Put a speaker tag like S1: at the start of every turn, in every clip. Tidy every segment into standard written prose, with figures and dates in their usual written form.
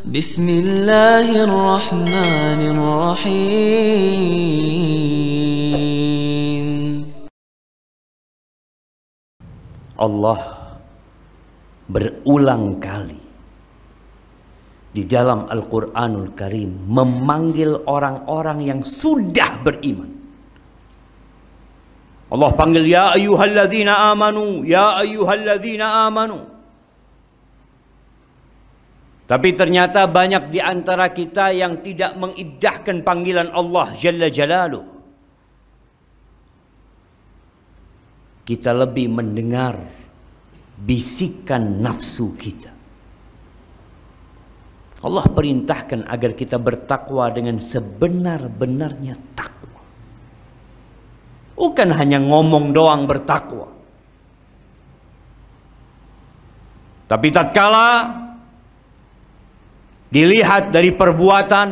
S1: Bismillahirrahmanirrahim.
S2: Allah berulang kali di dalam Al-Quranul Karim memanggil orang-orang yang sudah beriman. Allah panggil, ya ayyuhalladzina amanu, ya ayyuhalladzina amanu. Tapi ternyata banyak di antara kita yang tidak mengindahkan panggilan Allah Jalla Jalaluh. Kita lebih mendengar bisikan nafsu kita. Allah perintahkan agar kita bertakwa dengan sebenar-benarnya takwa. Bukan hanya ngomong doang bertakwa. Tapi tatkala dilihat dari perbuatan,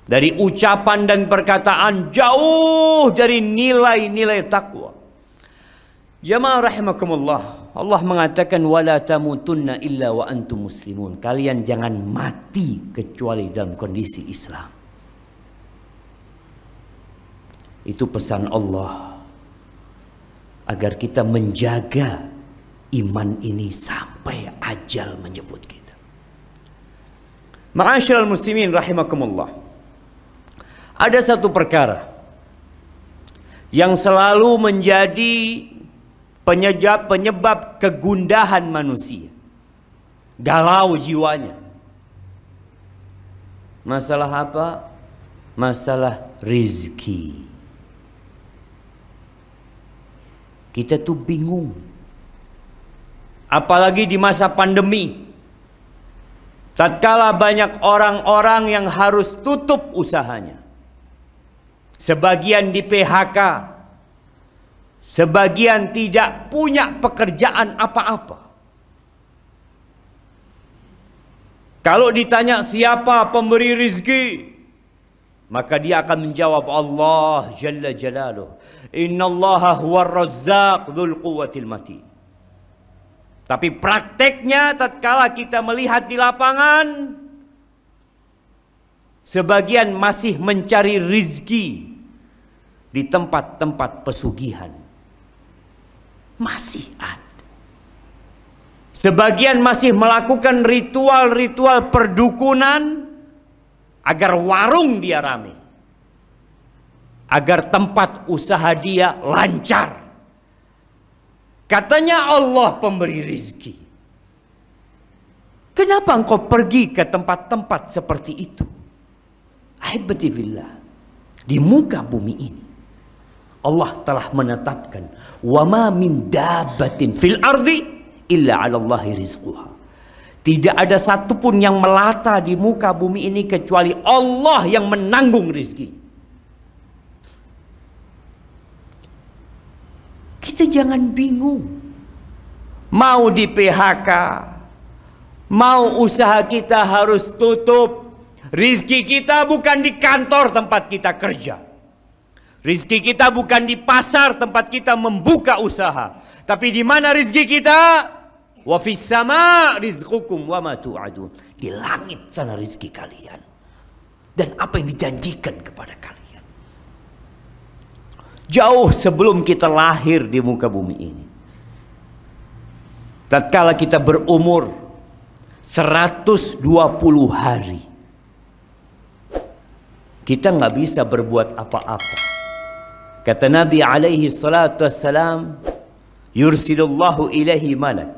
S2: dari ucapan dan perkataan jauh dari nilai-nilai takwa. Jamaah rahimakumullah, Allah mengatakan wala tamutunna illa wa antum muslimun. Kalian jangan mati kecuali dalam kondisi Islam. Itu pesan Allah agar kita menjaga iman ini sampai ajal menjemput kita. Ma'asyiral muslimin rahimakumullah. Ada satu perkara yang selalu menjadi penyebab kegundahan manusia, galau jiwanya. Masalah apa? Masalah rizki. Kita tuh bingung, apalagi di masa pandemi, tatkala banyak orang-orang yang harus tutup usahanya, sebagian di PHK, sebagian tidak punya pekerjaan apa-apa. Kalau ditanya siapa pemberi rizki, maka dia akan menjawab Allah Jalla Jalaluh. Innallaha huwar razzaq dzul quwwatil matin. Tapi prakteknya tatkala kita melihat di lapangan, sebagian masih mencari rizki di tempat-tempat pesugihan. Masih ada. Sebagian masih melakukan ritual-ritual perdukunan agar warung dia rame, agar tempat usaha dia lancar. Katanya Allah pemberi rizki. Kenapa engkau pergi ke tempat-tempat seperti itu? Ahibati fillah, di muka bumi ini Allah telah menetapkan wa ma min dabbatin fil ardi illa 'ala Allahi rizquha. Tidak ada satupun yang melata di muka bumi ini kecuali Allah yang menanggung rizki. Kita jangan bingung. Mau di PHK, mau usaha kita harus tutup. Rizki kita bukan di kantor tempat kita kerja. Rizki kita bukan di pasar tempat kita membuka usaha. Tapi di mana rizki kita? Wa fis sama rizqukum wa ma tu'adun. Di langit sana rizki kalian. Dan apa yang dijanjikan kepada kalian. Jauh sebelum kita lahir di muka bumi ini. Tatkala kita berumur 120 hari. Kita nggak bisa berbuat apa-apa. Kata Nabi alaihi salatu wassalam, yursilullahu ilaihi malak.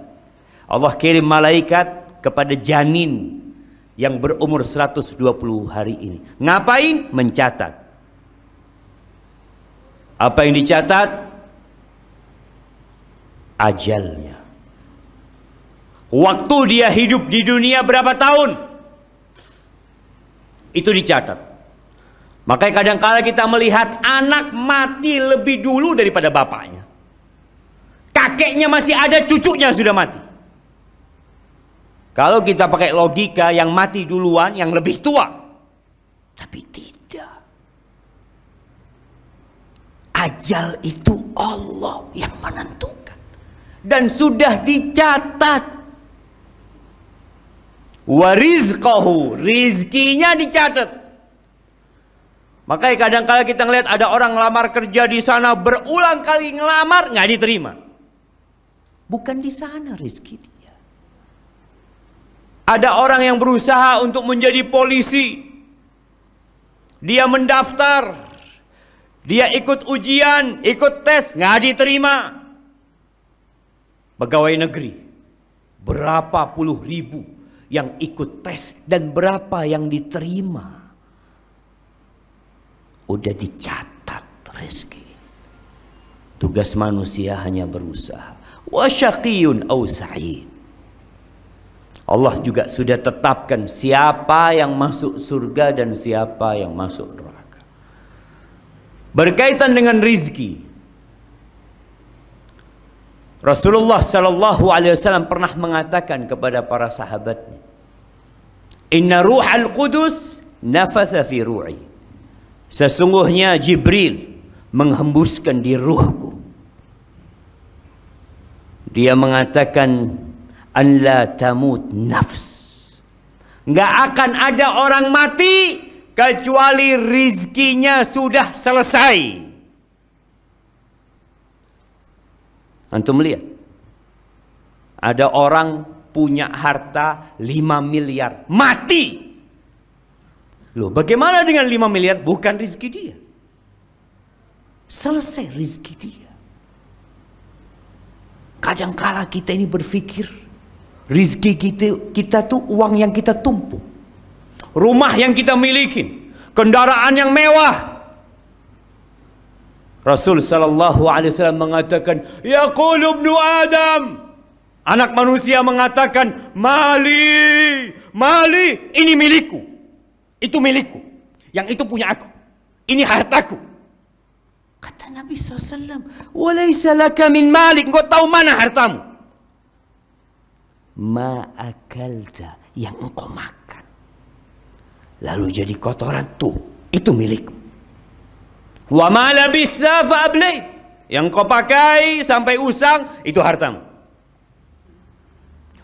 S2: Allah kirim malaikat kepada janin yang berumur 120 hari ini. Ngapain? Mencatat. Apa yang dicatat? Ajalnya. Waktu dia hidup di dunia berapa tahun? Itu dicatat. Makanya kadang-kala kita melihat anak mati lebih dulu daripada bapaknya. Kakeknya masih ada, cucunya sudah mati. Kalau kita pakai logika, yang mati duluan yang lebih tua. Tapi tidak. Ajal itu Allah yang menentukan. Dan sudah dicatat. Wa rizqahu, rizkinya dicatat. Makanya kadang-kala kita ngelihat ada orang ngelamar kerja di sana, berulang kali ngelamar nggak diterima. Bukan di sana rezeki dia. Ada orang yang berusaha untuk menjadi polisi. Dia mendaftar, dia ikut ujian, ikut tes, nggak diterima. Pegawai negeri, berapa puluh ribu yang ikut tes dan berapa yang diterima. Udah dicatat rezeki. Tugas manusia hanya berusaha. Wa syaqiyun aw sa'id. Allah juga sudah tetapkan siapa yang masuk surga dan siapa yang masuk neraka. Berkaitan dengan rizki, Rasulullah sallallahu alaihi wasallam pernah mengatakan kepada para sahabatnya, "Inna ruhal qudus nafatha fi ru'i." Sesungguhnya Jibril menghembuskan di ruhku. Dia mengatakan, "An la tamut nafs." Nggak akan ada orang mati kecuali rizkinya sudah selesai. Antum lihat, ada orang punya harta 5 miliar, mati. Loh, bagaimana dengan 5 miliar? Bukan rezeki dia. Selesai rezeki dia. Kadangkala kita ini berpikir, rezeki kita tuh uang yang kita tumpuk, rumah yang kita miliki, kendaraan yang mewah. Rasul sallallahu alaihi wasallam mengatakan, yaqulu ibnu Adam, anak manusia mengatakan, mali, mali, ini milikku, itu milikku, yang itu punya aku, ini hartaku. Kata Nabi SAW, walaysa laka min malik, engkau tahu mana hartamu? Ma akalta, yang engkau makan, lalu jadi kotoran, tuh, itu milikmu. Wa ma labista fa ablait, yang kau pakai sampai usang itu hartamu.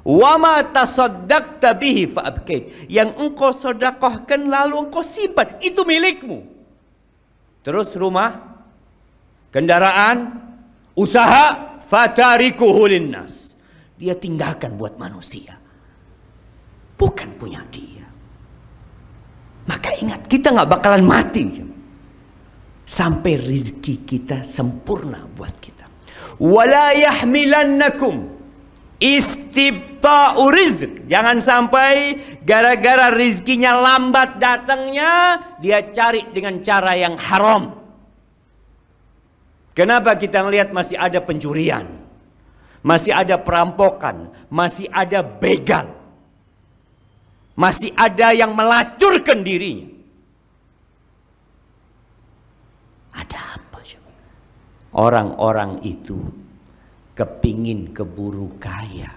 S2: Wa ma tasaddaqta bihi fa abkait, yang engkau sedekahkan lalu engkau simpan itu milikmu. Terus rumah, kendaraan, usaha, fatarikuhu linnas, dia tinggalkan buat manusia, bukan punya dia. Maka ingat, kita nggak bakalan mati sampai rizki kita sempurna buat kita. Wala yahmilannakum istibta'u rizq, jangan sampai gara-gara rizkinya lambat datangnya, dia cari dengan cara yang haram. Kenapa kita ngelihat masih ada pencurian, masih ada perampokan, masih ada begal, masih ada yang melacurkan dirinya? Ada apa? Orang-orang itu kepingin keburu kaya.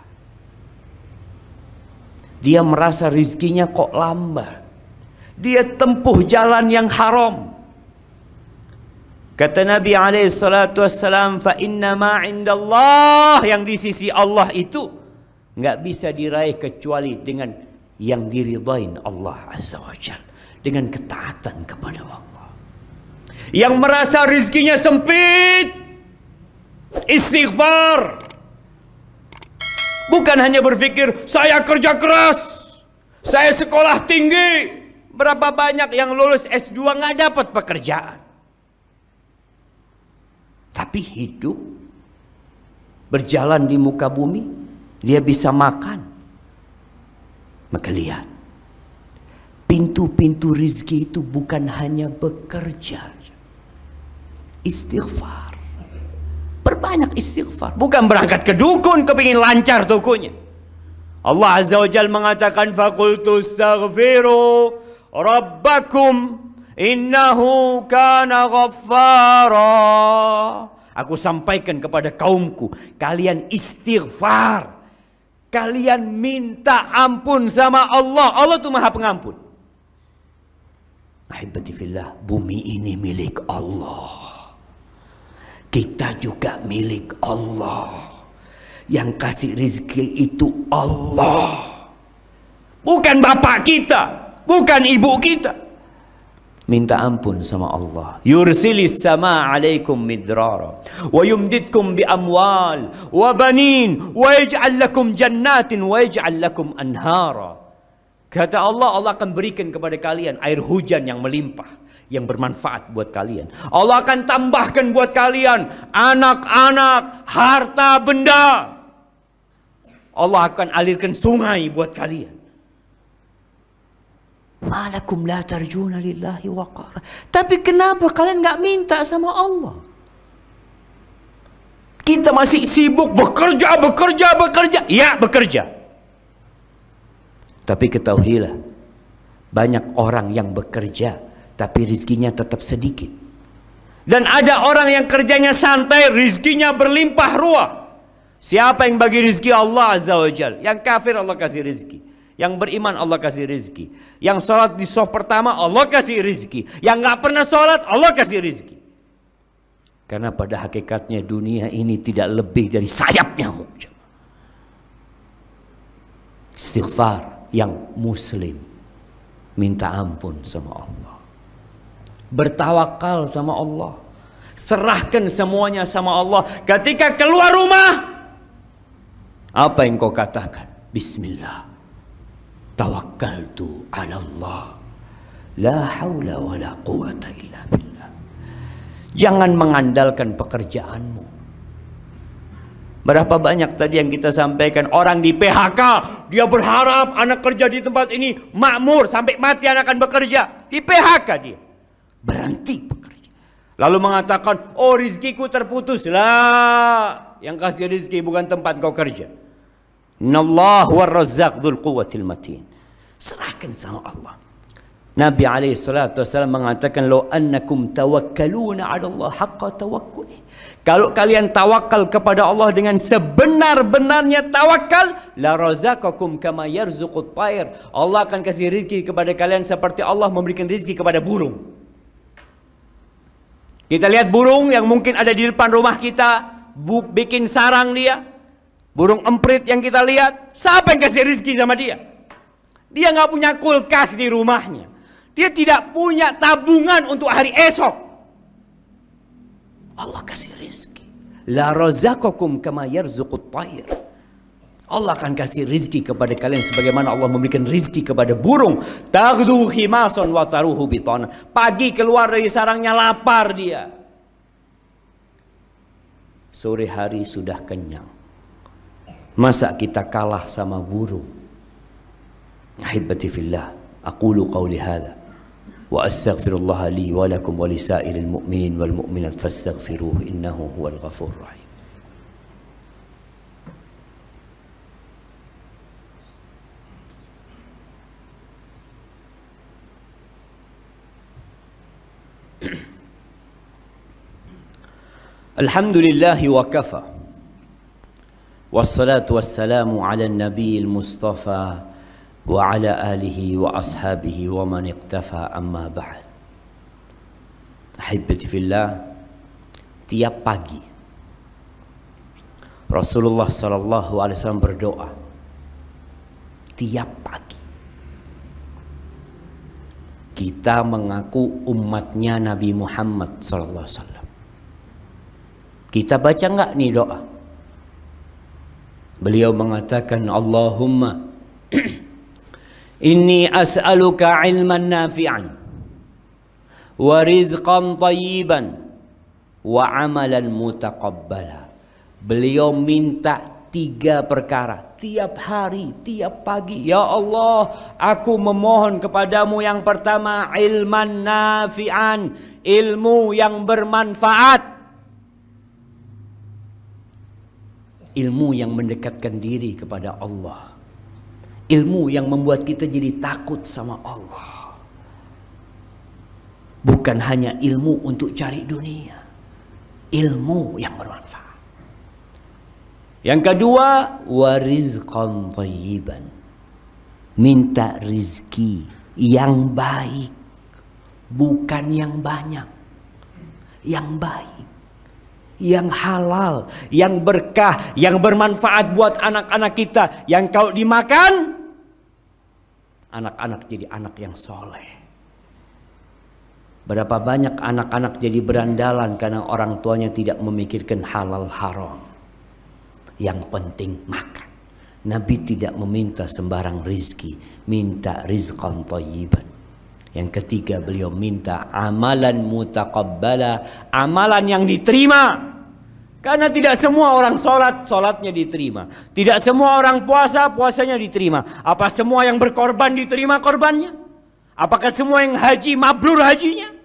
S2: Dia merasa rizkinya kok lambat, dia tempuh jalan yang haram. Kata Nabi SAW, fa inna ma indallah, yang di sisi Allah itu nggak bisa diraih kecuali dengan yang diridhain Allah Azza wa Jalla, dengan ketaatan kepada Allah. Yang merasa rizkinya sempit, istighfar. Bukan hanya berpikir, saya kerja keras, saya sekolah tinggi. Berapa banyak yang lulus S2 nggak dapat pekerjaan, tapi hidup, berjalan di muka bumi, dia bisa makan. Maka lihat, pintu-pintu rizki itu bukan hanya bekerja, istighfar. Perbanyak istighfar. Bukan berangkat ke dukun kepingin lancar tokonya. Allah Azza wa Jalla mengatakan, faqultu astaghfiru rabbakum innahu kana ghaffara. Aku sampaikan kepada kaumku, kalian istighfar, kalian minta ampun sama Allah. Allah itu Maha Pengampun. Ahibati fillah, bumi ini milik Allah, kita juga milik Allah. Yang kasih rezeki itu Allah, bukan bukan bapak kita, bukan ibu kita. Minta ampun sama Allah. Yursilis sama alaikum midrara wa yumdidkum bi amwal wa banin wa yaj'al lakum jannatin wa yaj'al lakum anhara. Kata Allah, Allah akan berikan kepada kalian air hujan yang melimpah, yang bermanfaat buat kalian. Allah akan tambahkan buat kalian anak-anak, harta benda. Allah akan alirkan sungai buat kalian. Malakum la tarjuna lillahi waqara. Tapi kenapa kalian nggak minta sama Allah? Kita masih sibuk bekerja. Ya, bekerja. Tapi ketahuilah, banyak orang yang bekerja tapi rizkinya tetap sedikit. Dan ada orang yang kerjanya santai, rizkinya berlimpah ruah. Siapa yang bagi rizki? Allah Azza wa Jal. Yang kafir Allah kasih rizki. Yang beriman Allah kasih rizki. Yang sholat di shaf pertama Allah kasih rizki. Yang nggak pernah sholat Allah kasih rizki. Karena pada hakikatnya dunia ini tidak lebih dari sayap nyamuk. Istighfar yang muslim, minta ampun sama Allah, bertawakal sama Allah, serahkan semuanya sama Allah. Ketika keluar rumah, apa yang kau katakan? Bismillah, tawakkaltu ala Allah, la haula wa la quwata illa billah. Jangan mengandalkan pekerjaanmu. Berapa banyak tadi yang kita sampaikan, orang di PHK, dia berharap anak kerja di tempat ini makmur sampai mati anak akan bekerja. Di PHK dia berhenti bekerja, lalu mengatakan, oh rizkiku terputus. Lah, yang kasih rizki bukan tempat kau kerja. Innallahu war-razzaq dzul quwwatil matin. Serahkan sama Allah. Nabi SAW mengatakan, "Law annakum tawakkaluna 'ala Allah haqqa tawakkuli." Kalau kalian tawakal kepada Allah dengan sebenar-benarnya tawakal, la razaqakum kama yarzuqut tayr. Allah akan kasih rezeki kepada kalian seperti Allah memberikan rezeki kepada burung. Kita lihat burung yang mungkin ada di depan rumah kita, bikin sarang dia. Burung emprit yang kita lihat, siapa yang kasih rezeki sama dia? Dia nggak punya kulkas di rumahnya. Dia tidak punya tabungan untuk hari esok. Allah kasih rezeki. La razaqakum kama yarzuqut tayr. Allah akan kasih rezeki kepada kalian sebagaimana Allah memberikan rezeki kepada burung. Taghdu khimasan wa taruhu bitana. Pagi keluar dari sarangnya lapar dia. Sore hari sudah kenyang. Masa kita kalah sama burung? Ahibati fillah, aqulu qawli hadha wa astaghfirullah li wa lakum wa lisairil mu'minin wal mu'minat fastaghfiruhu innahu huwal ghafurur rahim. Alhamdulillahi wa kafa, wassalatu wassalamu ala nabiyil mustafa wa ala alihi wa ashabihi wa man iqtafa, amma ba'd. Ahibati fillah, tiap pagi Rasulullah sallallahu alaihi wasallam berdoa. Tiap pagi kita mengaku umatnya Nabi Muhammad sallallahu alaihi wasallam. Kita baca enggak nih doa? Beliau mengatakan, Allahumma inni as'aluka ilman nafi'an wa rizqan tayyiban wa amalan mutaqabbala. Beliau minta 3 perkara tiap hari, tiap pagi. Ya Allah, aku memohon kepadamu yang pertama, ilman nafi'an, ilmu yang bermanfaat. Ilmu yang mendekatkan diri kepada Allah. Ilmu yang membuat kita jadi takut sama Allah. Bukan hanya ilmu untuk cari dunia. Ilmu yang bermanfaat. Yang kedua, warizqan thayyiban. Minta rizki yang baik. Bukan yang banyak. Yang baik. Yang halal, yang berkah, yang bermanfaat buat anak-anak kita. Yang kalau dimakan, anak-anak jadi anak yang soleh. Berapa banyak anak-anak jadi berandalan karena orang tuanya tidak memikirkan halal haram. Yang penting makan. Nabi tidak meminta sembarang rizki, minta rizqan thayyiban. Yang ketiga, beliau minta amalan mutaqabbala, amalan yang diterima. Karena tidak semua orang sholat, sholatnya diterima. Tidak semua orang puasa, puasanya diterima. Apa semua yang berkorban diterima korbannya? Apakah semua yang haji mabrur hajinya?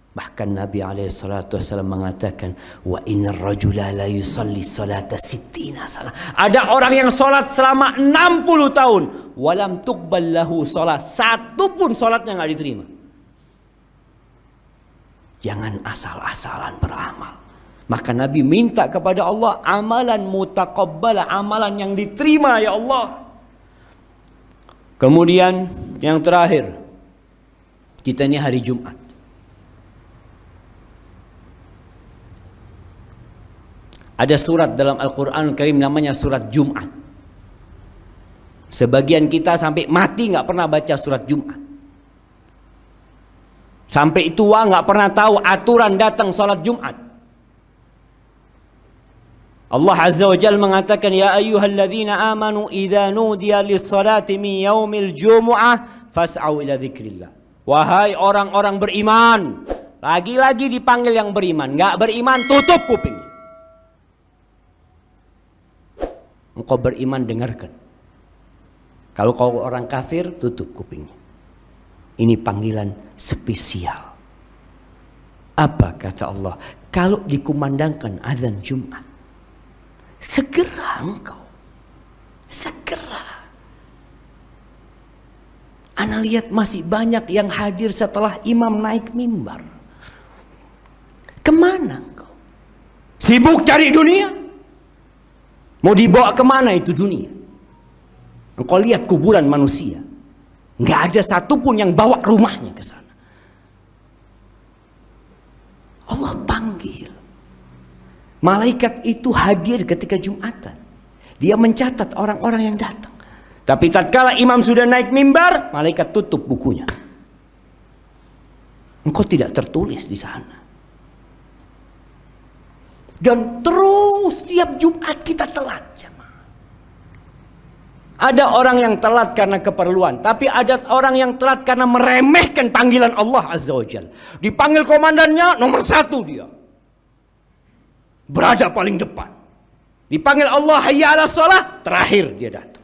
S2: Bahkan Nabi SAW mengatakan, wa innar rajula la yusalli salata sittina salah. Ada orang yang sholat selama 60 tahun, walam tuqbal lahu sholat, satu pun sholatnya nggak diterima. Jangan asal-asalan beramal. Maka Nabi minta kepada Allah amalan mutaqabbala, amalan yang diterima ya Allah. Kemudian yang terakhir, kita ini hari Jumat. Ada surat dalam Al-Quran Karim namanya surat Jumat. Sebagian kita sampai mati nggak pernah baca surat Jumat. Sampai tua nggak pernah tahu aturan datang sholat Jumat. Allah Azza wa Jalla mengatakan, ya ayyuhalladzina amanu idza nudiya lis-salati min yaumil jumu'ah fas'au ila dzikrillah. Wahai orang-orang beriman, lagi-lagi dipanggil yang beriman. Nggak beriman tutup kupingnya. Engkau beriman dengarkan. Kalau kau orang kafir tutup kupingnya. Ini panggilan spesial. Apa kata Allah? Kalau dikumandangkan azan Jumat, segera engkau. Segera. Ana lihat masih banyak yang hadir setelah imam naik mimbar. Kemana engkau? Sibuk cari dunia? Mau dibawa kemana itu dunia? Engkau lihat kuburan manusia, nggak ada satupun yang bawa rumahnya ke sana. Allah panggil. Malaikat itu hadir ketika Jumatan. Dia mencatat orang-orang yang datang. Tapi tatkala imam sudah naik mimbar, malaikat tutup bukunya. Engkau tidak tertulis di sana. Dan terus tiap Jumat kita telat. Ada orang yang telat karena keperluan. Tapi ada orang yang telat karena meremehkan panggilan Allah Azza wa Jalla. Dipanggil komandannya nomor 1 dia. Berada paling depan. Dipanggil Allah hayya ala shalah, terakhir dia datang.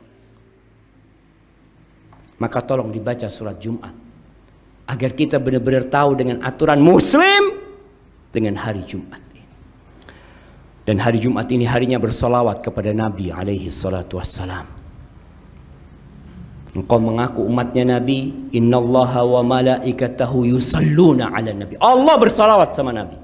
S2: Maka tolong dibaca surat Jumat. Agar kita benar-benar tahu dengan aturan Muslim dengan hari Jumat. Dan hari Jumat ini harinya bersolawat kepada Nabi alaihi salatu wassalam. Engkau mengaku umatnya Nabi, innallaha wa malaikatahu yusalluna ala Nabi. Allah bersolawat sama Nabi.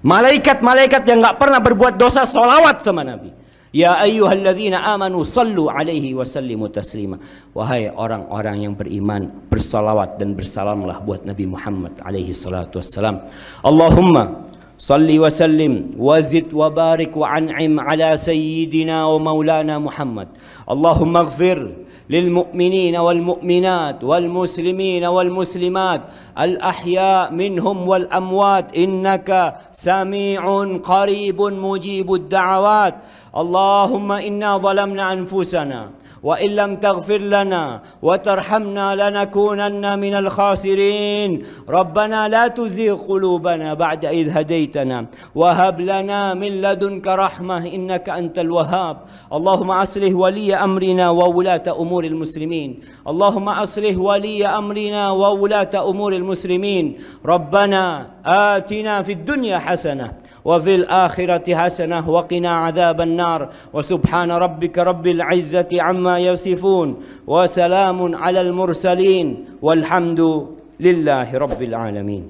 S2: Malaikat-malaikat yang gak pernah berbuat dosa solawat sama Nabi. Ya ayyuhalladzina amanu sallu alaihi wa sallimu taslima. Wahai orang-orang yang beriman, bersolawat dan bersalamlah buat Nabi Muhammad alaihi salatu wassalam. Allahumma salli wa sallim wa zid wa barik wa an'im ala sayyidina wa maulana Muhammad. Allahumma ighfir للمؤمنين والمؤمنات والمسلمين والمسلمات الأحياء منهم والأموات إنك سميع قريب مجيب الدعوات. اللهم إنا ظلمنا أنفسنا وإن لم تغفر لنا وترحمنا لنكونن من الخاسرين. ربنا لا تزغ قلوبنا بعد إذ هديتنا وهب لنا من لدنك رحمة إنك أنت الوهاب. اللهم أصلح ولي أمرنا وولاة أمور المسلمين. اللهم أصلح ولي أمرنا وولاة أمور المسلمين. ربنا آتنا في الدنيا حسنة وفي الآخرة حسنة وقنا عذاب النار. وسبحان ربك رب العزة عما يصفون وسلام على المرسلين والحمد لله رب العالمين.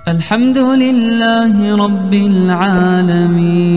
S1: الحمد لله رب العالمين.